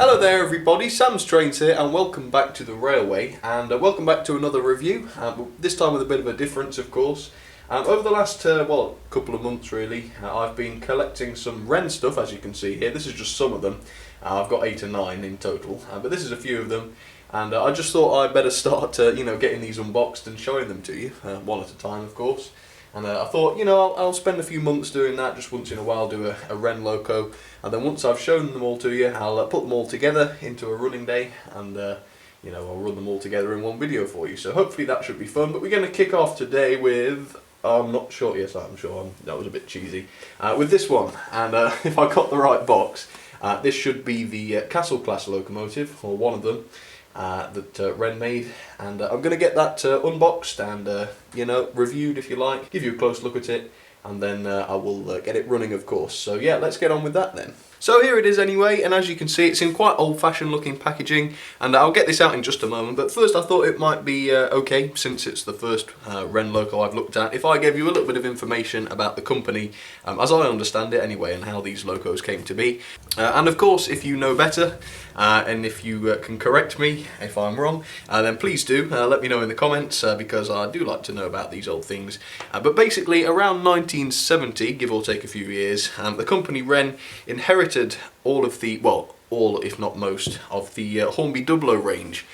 Hello there everybody, Sam's Trains here and welcome back to the railway and welcome back to another review, this time with a bit of a difference of course. Over the last couple of months really, I've been collecting some Wrenn stuff as you can see here. This is just some of them, I've got 8 or 9 in total, but this is a few of them and I just thought I'd better start getting these unboxed and showing them to you, one at a time of course. And I thought, I'll spend a few months doing that, just once in a while do a Wrenn loco, and then once I've shown them all to you, I'll put them all together into a running day, and I'll run them all together in one video for you. So hopefully that should be fun. But we're going to kick off today with, I'm not sure, yes I'm sure, that was a bit cheesy, with this one. And if I got the right box, this should be the Castle class locomotive, or one of them. That Wrenn made, and I'm going to get that unboxed and reviewed if you like, give you a close look at it, and then I will get it running of course. So yeah, let's get on with that then. So here it is anyway, and as you can see it's in quite old-fashioned looking packaging, and I'll get this out in just a moment, but first I thought it might be okay, since it's the first Wrenn loco I've looked at, if I gave you a little bit of information about the company, as I understand it anyway, and how these locos came to be. And of course, if you know better, and if you can correct me if I'm wrong, then please do let me know in the comments, because I do like to know about these old things. But basically around 1970, give or take a few years, the company Wrenn inherited all of the, well, all if not most, of the Hornby Dublo range,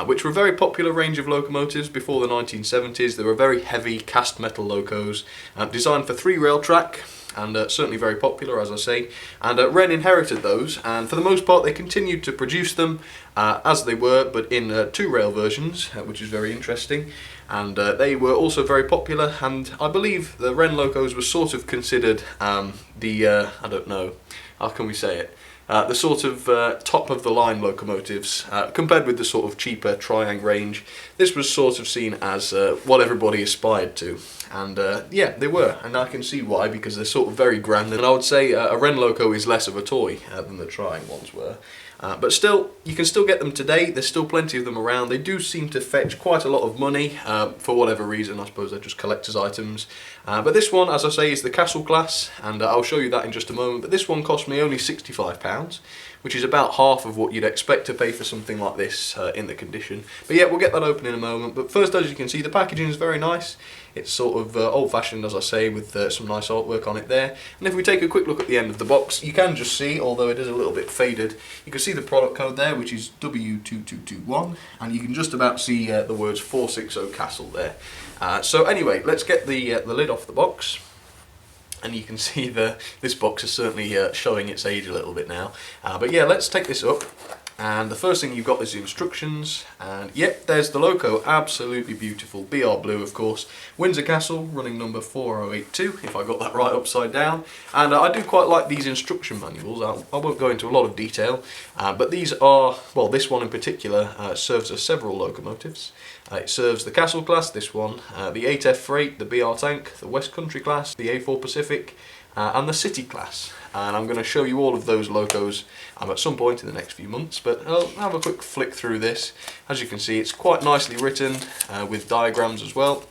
which were a very popular range of locomotives before the 1970s. They were very heavy cast metal locos, designed for 3-rail track, and certainly very popular, as I say. And Wrenn inherited those, and for the most part they continued to produce them as they were, but in 2-rail versions, which is very interesting. And they were also very popular, and I believe the Wrenn locos were sort of considered I don't know, how can we say it? The sort of top of the line locomotives, compared with the sort of cheaper Triang range. This was sort of seen as what everybody aspired to, and yeah, they were, and I can see why, because they're sort of very grand, and I would say a Wrenn loco is less of a toy than the Triang ones were. But still, you can still get them today. There's still plenty of them around. They do seem to fetch quite a lot of money for whatever reason. I suppose they're just collector's items. But this one, as I say, is the Castle class, and I'll show you that in just a moment. But this one cost me only £65, which is about half of what you'd expect to pay for something like this in the condition. But yeah, we'll get that open in a moment. But first, as you can see, the packaging is very nice. It's sort of old-fashioned, as I say, with some nice artwork on it there. And if we take a quick look at the end of the box, you can just see, although it is a little bit faded, you can see the product code there, which is W2221, and you can just about see the words 460 Castle there. So anyway, let's get the lid off the box. And you can see this box is certainly showing its age a little bit now. But yeah, let's take this up. And the first thing you've got is the instructions, and yep, there's the loco, absolutely beautiful, BR blue of course, Windsor Castle, running number 4082, if I got that right upside down. And I do quite like these instruction manuals. I won't go into a lot of detail, but these are, well, this one in particular serves as several locomotives. It serves the Castle class, this one, the 8F Freight, the BR Tank, the West Country class, the A4 Pacific, and the City class. And I'm going to show you all of those locos at some point in the next few months, but I'll have a quick flick through this. As you can see, it's quite nicely written with diagrams as well.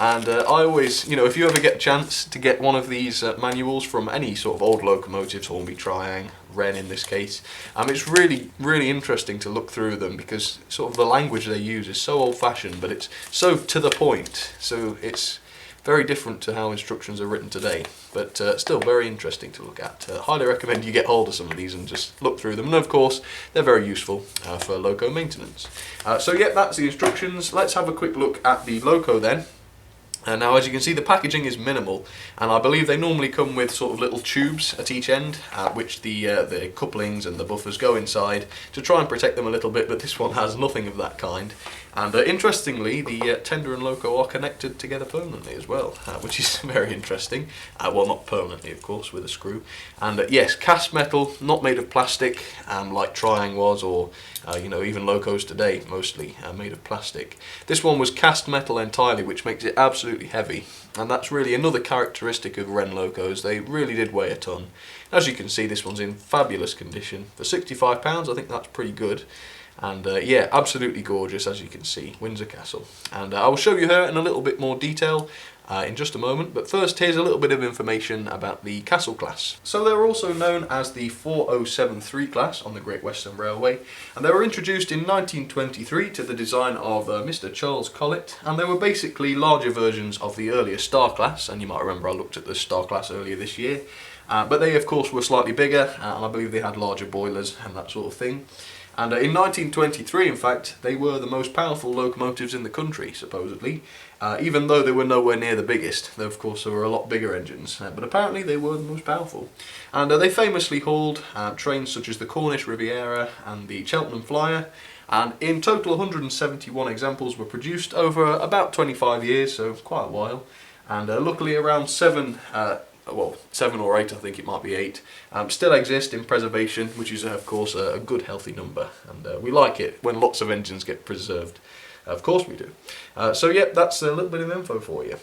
And I always, if you ever get a chance to get one of these manuals from any sort of old locomotives, Hornby, Triang, Wrenn in this case, it's really, really interesting to look through them, because sort of the language they use is so old-fashioned, but it's so to the point, so it's very different to how instructions are written today, but still very interesting to look at. Highly recommend you get hold of some of these and just look through them, and of course they're very useful for loco maintenance. So yeah, that's the instructions. Let's have a quick look at the loco then. Now, as you can see, the packaging is minimal, and I believe they normally come with sort of little tubes at each end, which the couplings and the buffers go inside to try and protect them a little bit, but this one has nothing of that kind. And interestingly, the tender and loco are connected together permanently as well, which is very interesting. Well, not permanently, of course, with a screw. And yes, cast metal, not made of plastic, like Triang was, or even locos today, mostly made of plastic. This one was cast metal entirely, which makes it absolutely heavy. And that's really another characteristic of Wrenn locos. They really did weigh a ton. As you can see, this one's in fabulous condition. For £65, I think that's pretty good. And yeah, absolutely gorgeous, as you can see, Windsor Castle. And I will show you her in a little bit more detail in just a moment, but first here's a little bit of information about the Castle class. So they're also known as the 4073 class on the Great Western Railway, and they were introduced in 1923 to the design of Mr. Charles Collett, and they were basically larger versions of the earlier Star class, and you might remember I looked at the Star class earlier this year, but they of course were slightly bigger, and I believe they had larger boilers and that sort of thing. And in 1923, in fact, they were the most powerful locomotives in the country, supposedly, even though they were nowhere near the biggest. Though, of course, there were a lot bigger engines, but apparently they were the most powerful. And they famously hauled trains such as the Cornish Riviera and the Cheltenham Flyer, and in total 171 examples were produced over about 25 years, so quite a while. And luckily around 7 or 8, I think it might be 8, still exist in preservation, which is of course a good healthy number, and we like it when lots of engines get preserved. Of course we do. So yeah, that's a little bit of info for you.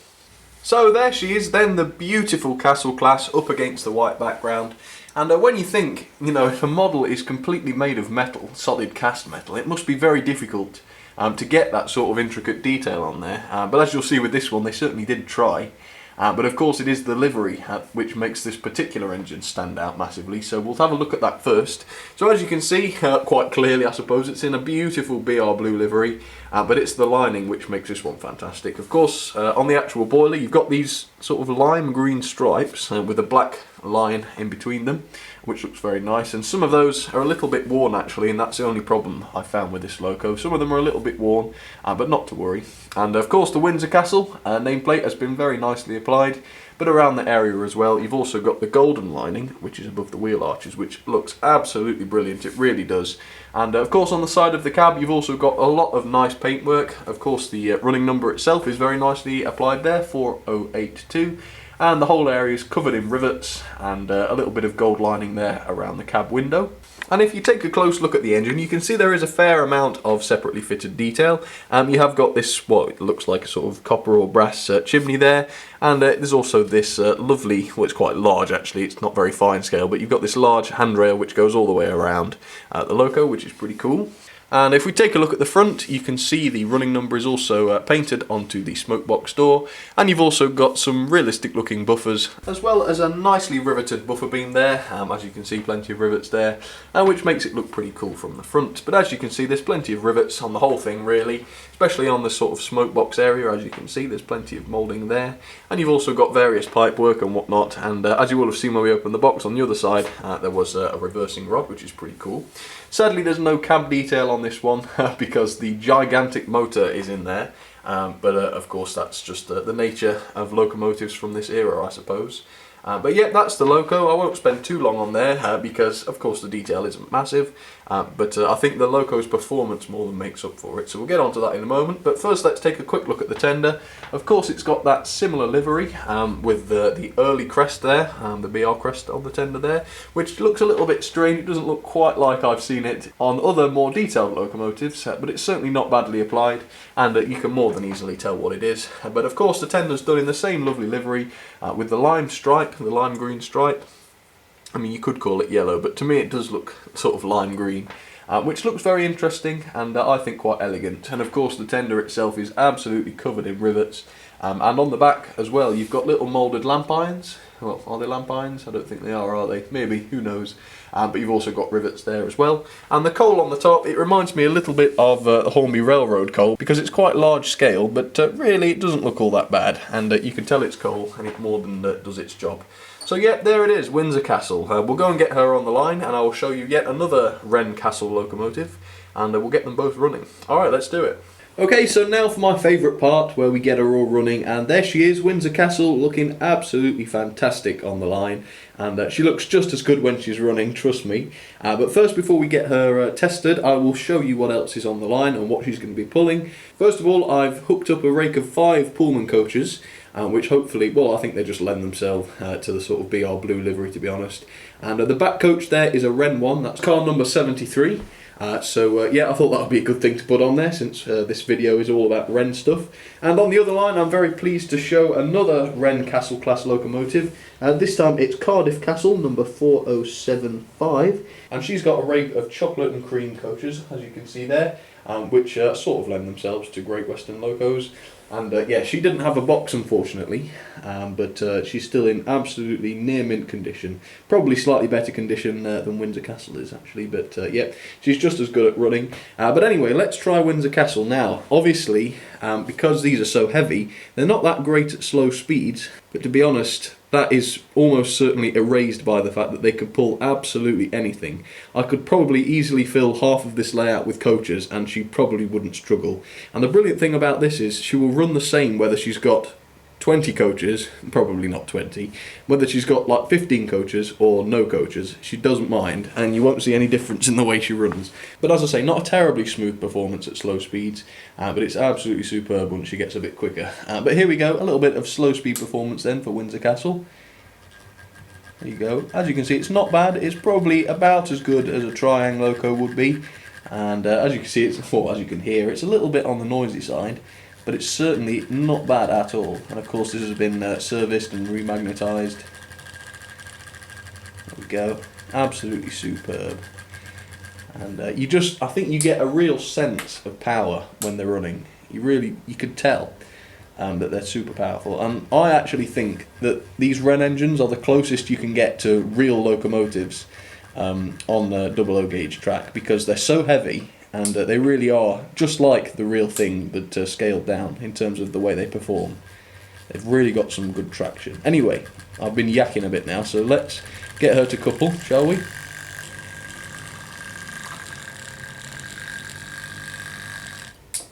So there she is then, the beautiful Castle class up against the white background. And when you think, you know, if a model is completely made of metal, solid cast metal, it must be very difficult to get that sort of intricate detail on there. But as you'll see with this one, they certainly did try. But of course it is the livery which makes this particular engine stand out massively, so we'll have a look at that first. So as you can see, quite clearly I suppose, it's in a beautiful BR blue livery, but it's the lining which makes this one fantastic. Of course, on the actual boiler you've got these sort of lime green stripes with a black line in between them, which looks very nice, and some of those are a little bit worn actually, and that's the only problem I found with this loco. Some of them are a little bit worn, but not to worry. And of course the Windsor Castle nameplate has been very nicely applied, but around the area as well you've also got the golden lining, which is above the wheel arches, which looks absolutely brilliant, it really does. And of course on the side of the cab you've also got a lot of nice paintwork. Of course the running number itself is very nicely applied there, 4082. And the whole area is covered in rivets and a little bit of gold lining there around the cab window. And if you take a close look at the engine, you can see there is a fair amount of separately fitted detail. You have got this, what looks like a sort of copper or brass chimney there, and there's also this lovely, well, it's quite large actually, it's not very fine scale, but you've got this large handrail which goes all the way around the loco, which is pretty cool. And if we take a look at the front, you can see the running number is also painted onto the smoke box door, and you've also got some realistic looking buffers, as well as a nicely riveted buffer beam there. As you can see, plenty of rivets there, which makes it look pretty cool from the front. But as you can see, there's plenty of rivets on the whole thing really, especially on the sort of smoke box area. As you can see, there's plenty of moulding there, and you've also got various pipe work and whatnot. And as you will have seen when we opened the box, on the other side there was a reversing rod, which is pretty cool. Sadly there's no cab detail on this one because the gigantic motor is in there, but of course that's just the nature of locomotives from this era, I suppose. But yeah, that's the loco. I won't spend too long on there because of course the detail isn't massive, but I think the loco's performance more than makes up for it, so we'll get onto that in a moment. But first let's take a quick look at the tender. Of course it's got that similar livery with the early crest there, the BR crest on the tender there, which looks a little bit strange. It doesn't look quite like I've seen it on other more detailed locomotives, but it's certainly not badly applied, and you can more than easily tell what it is. But of course the tender's done in the same lovely livery with the lime stripe, the lime green stripe. I mean, you could call it yellow, but to me it does look sort of lime green, which looks very interesting and I think quite elegant. And of course the tender itself is absolutely covered in rivets, and on the back as well you've got little moulded lamp irons. Well, are they lamp irons? I don't think they are they? Maybe, who knows. But you've also got rivets there as well. And the coal on the top, it reminds me a little bit of the Hornby Railroad coal, because it's quite large scale, but really it doesn't look all that bad, and you can tell it's coal and it more than does its job. So yeah, there it is, Windsor Castle. We'll go and get her on the line, and I will show you yet another Wrenn Castle locomotive, and we'll get them both running. Alright, let's do it. Okay, so now for my favourite part, where we get her all running, and there she is, Windsor Castle, looking absolutely fantastic on the line, and she looks just as good when she's running, trust me. But first, before we get her tested, I will show you what else is on the line and what she's going to be pulling. First of all, I've hooked up a rake of 5 Pullman coaches, which hopefully, well, I think they just lend themselves to the sort of BR Blue livery, to be honest. And the back coach there is a Wrenn one, that's car number 73. Yeah, I thought that would be a good thing to put on there, since this video is all about Wrenn stuff. And on the other line, I'm very pleased to show another Wrenn Castle class locomotive. This time it's Cardiff Castle number 4075, and she's got a rig of chocolate and cream coaches, as you can see there, which sort of lend themselves to Great Western locos. And yeah, she didn't have a box, unfortunately, but she's still in absolutely near mint condition. Probably slightly better condition than Windsor Castle is, actually, but yeah, she's just as good at running. But anyway, let's try Windsor Castle now. Obviously, because these are so heavy, they're not that great at slow speeds, but to be honest, that is almost certainly erased by the fact that they could pull absolutely anything. I could probably easily fill half of this layout with coaches and she probably wouldn't struggle. And the brilliant thing about this is she will run the same whether she's got 20 coaches, probably not 20, whether she's got like 15 coaches or no coaches, she doesn't mind, and you won't see any difference in the way she runs. But as I say, not a terribly smooth performance at slow speeds, but it's absolutely superb once she gets a bit quicker. But here we go, a little bit of slow speed performance then for Windsor Castle. There you go. As you can see, it's not bad. It's probably about as good as a Triang loco would be, and as you can see, as you can hear, it's a little bit on the noisy side, but it's certainly not bad at all. And of course this has been serviced and remagnetised. There we go, absolutely superb. And I think you get a real sense of power when they're running. You could tell that they're super powerful. And I actually think that these Wrenn engines are the closest you can get to real locomotives on the 00 gauge track, because they're so heavy. And they really are just like the real thing, but scaled down in terms of the way they perform. They've really got some good traction. Anyway, I've been yakking a bit now, so let's get her to couple, shall we?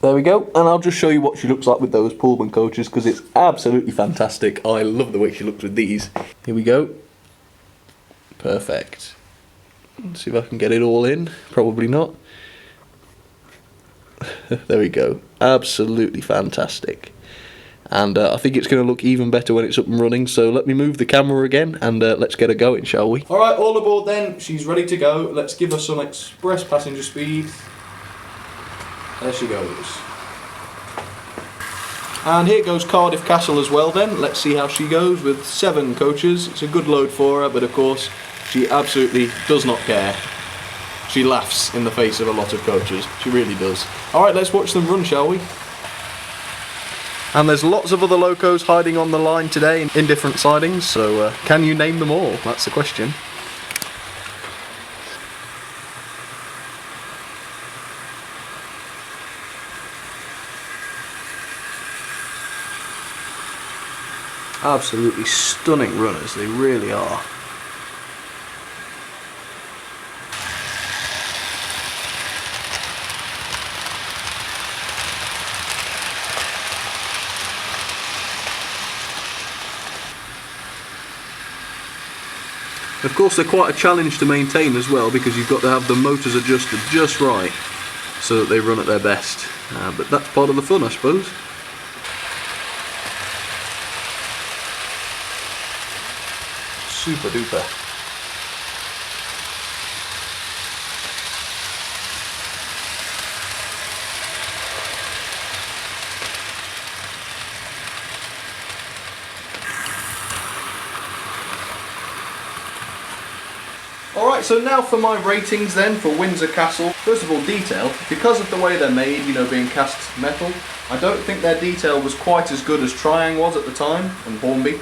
There we go, and I'll just show you what she looks like with those Pullman coaches, because it's absolutely fantastic. I love the way she looks with these. Here we go. Perfect. Let's see if I can get it all in. Probably not. There we go, absolutely fantastic. And I think it's going to look even better when it's up and running, so let me move the camera again and let's get her going, shall we? Alright, all aboard then, she's ready to go. Let's give her some express passenger speed. There she goes. And here goes Cardiff Castle as well then. Let's see how she goes with 7 coaches. It's a good load for her, but of course she absolutely does not care. She laughs in the face of a lot of coaches. She really does. Alright, let's watch them run, shall we? And there's lots of other locos hiding on the line today in different sidings, so can you name them all? That's the question. Absolutely stunning runners, they really are. Of course they're quite a challenge to maintain as well, because you've got to have the motors adjusted just right so that they run at their best, but that's part of the fun, I suppose. Super duper. Alright, so now for my ratings then for Windsor Castle. First of all, detail. Because of the way they're made, you know, being cast metal, I don't think their detail was quite as good as Triang was at the time, and Hornby.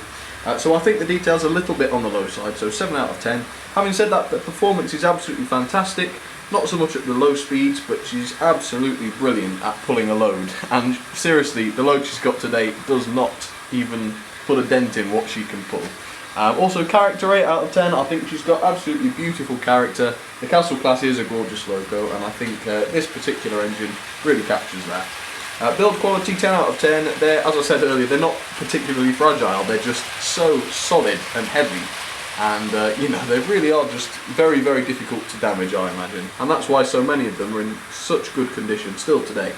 So I think the detail's a little bit on the low side, so 7 out of 10. Having said that, the performance is absolutely fantastic. Not so much at the low speeds, but she's absolutely brilliant at pulling a load. And seriously, the load she's got today does not even put a dent in what she can pull. Also, character 8 out of 10. I think she's got absolutely beautiful character. The Castle class is a gorgeous loco, and I think this particular engine really captures that. Build quality 10 out of 10. They're, as I said earlier, they're not particularly fragile. They're just so solid and heavy, and you know, they really are just very, very difficult to damage, I imagine. And that's why so many of them are in such good condition still today.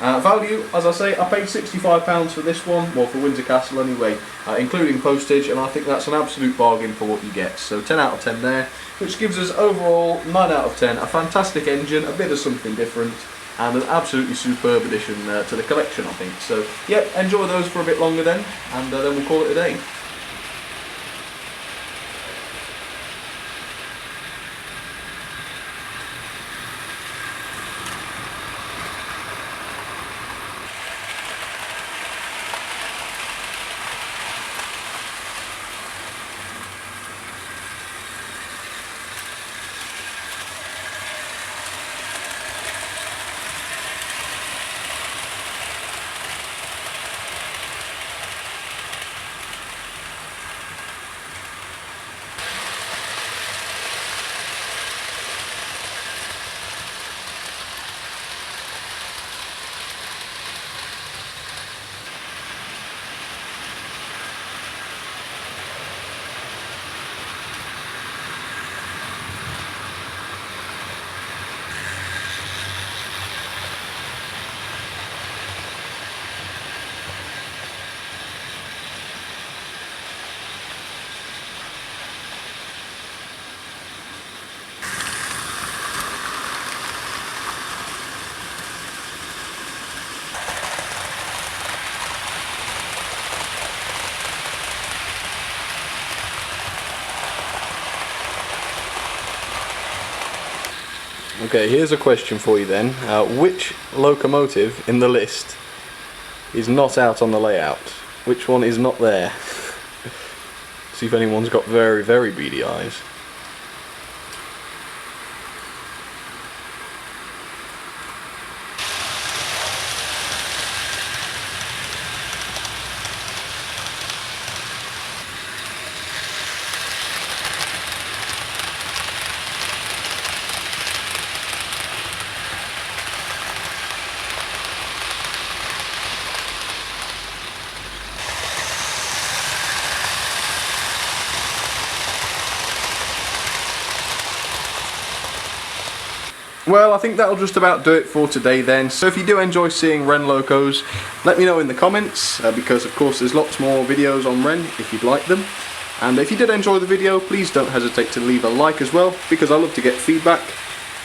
Value, as I say, I paid £65 for this one, well for Windsor Castle anyway, including postage, and I think that's an absolute bargain for what you get. So 10 out of 10 there, which gives us overall 9 out of 10, a fantastic engine, a bit of something different, and an absolutely superb addition to the collection, I think. So yeah, enjoy those for a bit longer then, and then we'll call it a day. Okay, here's a question for you then. Which locomotive in the list is not out on the layout? Which one is not there? See if anyone's got very, very beady eyes. Well, I think that'll just about do it for today then. So if you do enjoy seeing Wrenn locos, let me know in the comments, because of course there's lots more videos on Wrenn if you'd like them. And if you did enjoy the video, please don't hesitate to leave a like as well, because I love to get feedback,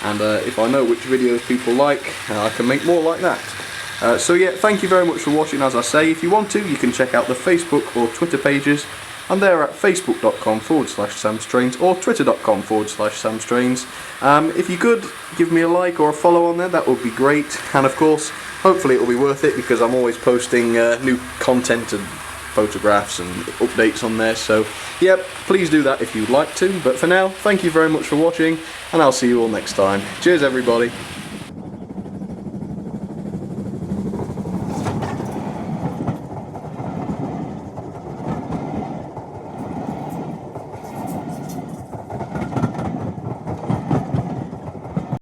and if I know which videos people like, I can make more like that. So yeah, thank you very much for watching. As I say, if you want to, you can check out the Facebook or Twitter pages, and they're at facebook.com/samstrains or twitter.com/samstrains. If you could give me a like or a follow on there, that would be great. And of course, hopefully it will be worth it, because I'm always posting new content and photographs and updates on there. So yep, please do that if you'd like to. But for now, thank you very much for watching, and I'll see you all next time. Cheers everybody.